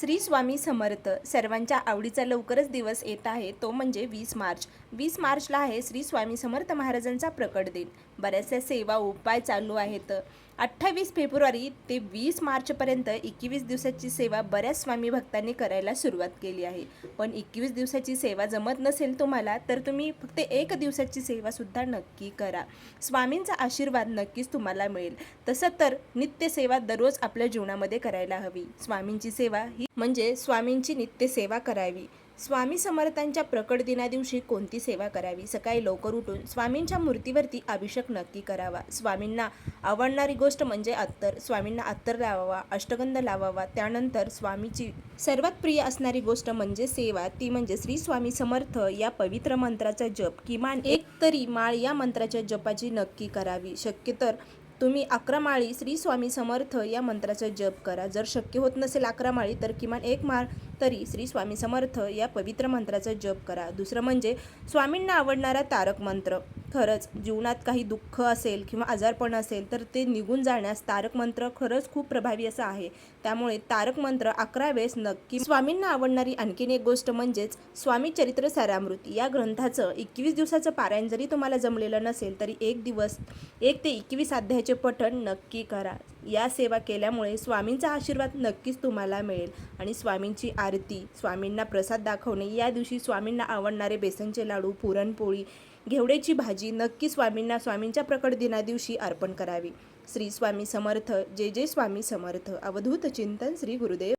श्री स्वामी समर्थ. सर्वांच्या आवडीचा लवकरच दिवस येत आहे, तो म्हणजे 20 मार्च. 20 मार्चला आहे श्री स्वामी समर्थ महाराजांचा प्रकट दिन. बऱ्याचशा सेवा उपाय चालू आहेत. 28 फेब्रुवारी ते 20 मार्चपर्यंत 21 दिवसाची सेवा बऱ्याच स्वामी भक्तांनी करायला सुरुवात केली आहे. पण 21 दिवसाची सेवा जमत नसेल तुम्हाला, तर तुम्ही फक्त 1 दिवसाची सेवासुद्धा नक्की करा. स्वामींचा आशीर्वाद नक्कीच तुम्हाला मिळेल. तसं तर नित्यसेवा दररोज आपल्या जीवनामध्ये करायला हवी. स्वामींची सेवा ही म्हणजे स्वामींची नित्यसेवा करावी. स्वामी समर्थांच्या प्रकट दिनादिवशी कोणती सेवा करावी? सकाळी लवकर उठून स्वामींच्या मूर्तीवरती अभिषेक नक्की करावा. स्वामींना आवडणारी गोष्ट म्हणजे अत्तर. स्वामींना अत्तर लावावा, अष्टगंध लावावा. त्यानंतर स्वामीची सर्वात प्रिय असणारी गोष्ट म्हणजे सेवा, ती म्हणजे श्री स्वामी समर्थ या पवित्र मंत्राचा जप. किमान एक तरी माळ या मंत्राच्या जपाची नक्की करावी. शक्य तर तुम्ही 11 माळी श्री स्वामी समर्थ या मंत्राचा जप करा. जर शक्य होत नसेल 11 माळी, तर किमान 1 माळ तरी श्री स्वामी समर्थ या पवित्र मंत्राचा जप करा. दुसरं म्हणजे स्वामींना आवडणारा तारक मंत्र. खरंच जीवनात काही दुःख असेल किंवा आजारपण असेल, तर ते निघून जाण्यास तारक मंत्र खरंच खूप प्रभावी असा आहे. त्यामुळे तारक मंत्र 11 वेळेस नक्की. स्वामींना आवडणारी आणखीन एक गोष्ट म्हणजेच स्वामी चरित्र सारामृत या ग्रंथाचं 21 दिवसाचं पारायण जरी तुम्हाला जमलेलं नसेल, तरी 1 दिवस 1 ते 21 अध्यायाचे पठण नक्की करा. या सेवा केल्यामुळे स्वामींचा आशीर्वाद नक्कीच तुम्हाला मिळेल. आणि स्वामींची आरती, स्वामींना प्रसाद दाखवणे, या दिवशी स्वामींना आवडणारे बेसनचे लाडू, पुरणपोळी, घेवड्याची भाजी नक्की स्वामींना स्वामींच्या प्रकट दिनादिवशी अर्पण करावी. श्री स्वामी समर्थ. जय जय स्वामी समर्थ. अवधूत चिंतन. श्री गुरुदेव.